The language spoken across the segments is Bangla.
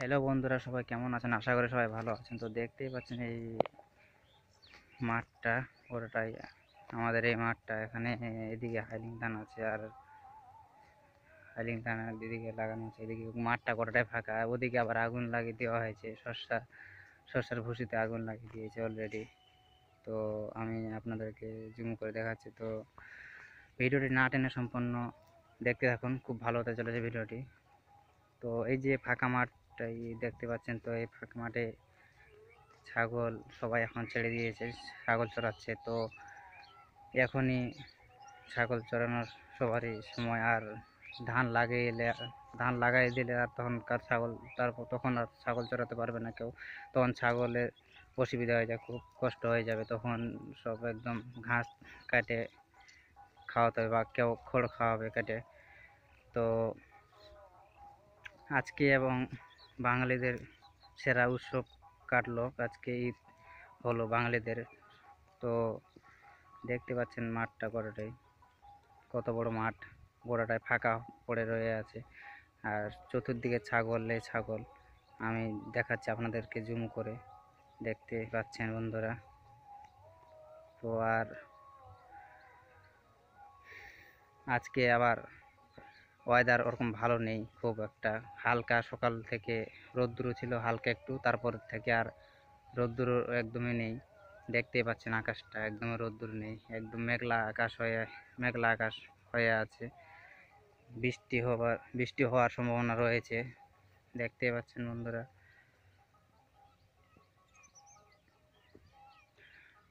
হ্যালো বন্ধুরা, সবাই কেমন আছেন? আশা করি সবাই ভালো আছেন। তো দেখতেই পাচ্ছেন এই মাঠটা পুরোটাই আমাদের এই মাঠটা। এখানে এদিকে হাইলিং ধান আছে, আর হাইলিং ধান এদিকে লাগানো আছে। এদিকে মাঠটা গোটাটাই ফাঁকা, ওদিকে আবার আগুন লাগিয়ে দেওয়া হয়েছে। শস্যের ভুসিতে আগুন লাগিয়ে দিয়েছে অলরেডি। তো আমি আপনাদেরকে জুম করে দেখাচ্ছি। তো ভিডিওটি না টেনে সম্পূর্ণ দেখতে থাকুন, খুব ভালো হতে চলেছে ভিডিওটি। তো এই যে ফাঁকা মাঠটাই দেখতে পাচ্ছেন, তো এই ফাঁকা মাঠে ছাগল সবাই এখন ছেড়ে দিয়েছে, ছাগল চড়াচ্ছে। তো এখনই ছাগল চড়ানোর সবারই সময়। আর ধান লাগাই দিলে আর তখনকার ছাগল তখন আর ছাগল চড়াতে পারবে না কেউ। তখন ছাগলের অসুবিধা হয়ে যায়, খুব কষ্ট হয়ে যাবে। তখন সব একদম ঘাস কাটে খাওয়াতে হবে, বা কেউ খড় খাওয়াবে কেটে। তো আজকে এবং বাঙালিদের সেরা উৎসব কাটলো, আজকে ঈদ হলো বাঙালিদের। তো দেখতে পাচ্ছেন মাঠটা গোটাটাই, কত বড় মাঠ, গোটাটায় ফাঁকা পড়ে রয়ে আছে। আর চতুর্দিকে ছাগল আমি দেখাচ্ছি আপনাদেরকে জুম করে, দেখতে পাচ্ছেন বন্ধুরা। তো আর আজকে আবার ওয়েদার ওরকম ভালো নেই খুব একটা, হালকা সকাল থেকে রোদ্দুর ছিল হালকা একটু, তারপর থেকে আর রোদ্দুর একদমই নেই। দেখতেই পাচ্ছেন আকাশটা একদম রোদ্দুর নেই, একদম মেঘলা আকাশ হয়ে আছে। বৃষ্টি হওয়ার সম্ভাবনা রয়েছে, দেখতেই পাচ্ছেন বন্ধুরা।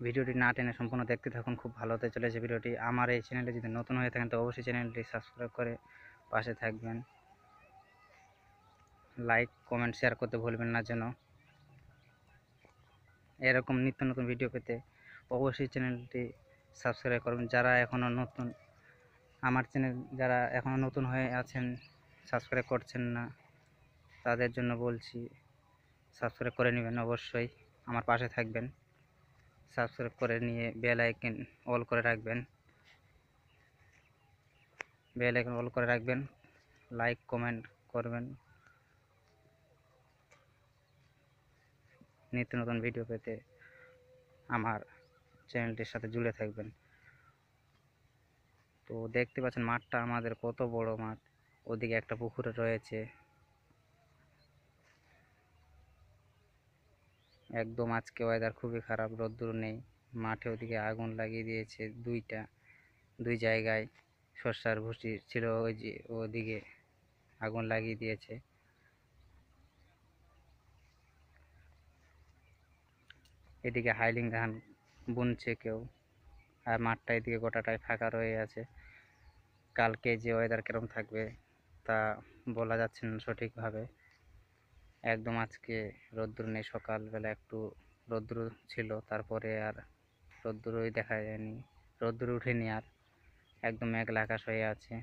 ভিডিওটি না টেনে সম্পূর্ণ দেখতে থাকুন, খুব ভালো হতে চলেছে ভিডিওটি। আমার এই চ্যানেলে যদি নতুন হয়ে থাকেন তো অবশ্যই চ্যানেলটি সাবস্ক্রাইব করে পাশে থাকবেন। লাইক কমেন্ট শেয়ার করতে ভুলবেন না যেন। এরকম নিত্য নতুন ভিডিও পেতে অবশ্যই চ্যানেলটি সাবস্ক্রাইব করবেন। আমার চ্যানেল যারা এখনও নতুন হয়ে আছেন, সাবস্ক্রাইব করছেন না, তাদের জন্য বলছি সাবস্ক্রাইব করে নেবেন। অবশ্যই আমার পাশে থাকবেন, সাবস্ক্রাইব করে নিয়ে বেল আইকন অল করে রাখবেন। লাইক কমেন্ট করবেন। নিত্য নতুন ভিডিও পেতে আমার চ্যানেলটির সাথে জুড়ে থাকবেন। তো দেখতে পাচ্ছেন মাঠটা আমাদের কত বড় মাঠ, ওদিকে একটা পুকুর রয়েছে। একদম আজকে ওয়েদার খুবই খারাপ, রোদ্দুর নেই। মাঠে ওদিকে আগুন লাগিয়ে দিয়েছে দুই জায়গায়। শস্যার ভুসি ছিল, ওই যে ওদিকে আগুন লাগিয়ে দিয়েছে। এদিকে হাইলিং ধান বুনছে কেউ, আর মাঠটা এদিকে গোটাটাই ফাঁকা রয়ে আছে। কালকে যে ওয়েদার কিরকম থাকবে তা বলা যাচ্ছে না সঠিকভাবে। একদম আজকে রোদ্দুর নেই, সকালবেলা একটু রোদ্দুর ছিল, তারপরে আর রোদ্দুরই দেখা যায়নি, রোদ্দুর উঠেনি আর, একদম মেঘলা আকাশ হয়ে আছে।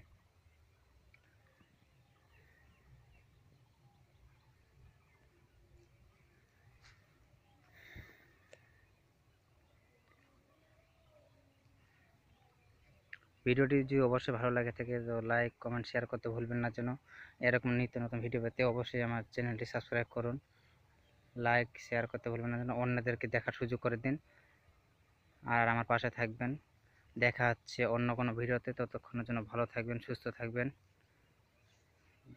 ভিডিওটি যদি অবশ্যই ভালো লাগে থাকে তো লাইক কমেন্ট শেয়ার করতে ভুলবেন না যেন। এরকম নিত্য নতুন ভিডিও পেতে অবশ্যই আমার চ্যানেলটি সাবস্ক্রাইব করুন। লাইক শেয়ার করতে ভুলবেন না যেন, অন্যদেরকে দেখার সুযোগ করে দিন। আর আমার পাশে থাকবেন। দেখা হচ্ছে অন্য কোনো ভিডিওতে, ততক্ষণের জন্য ভালো থাকবেন, সুস্থ থাকবেন।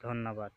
ধন্যবাদ।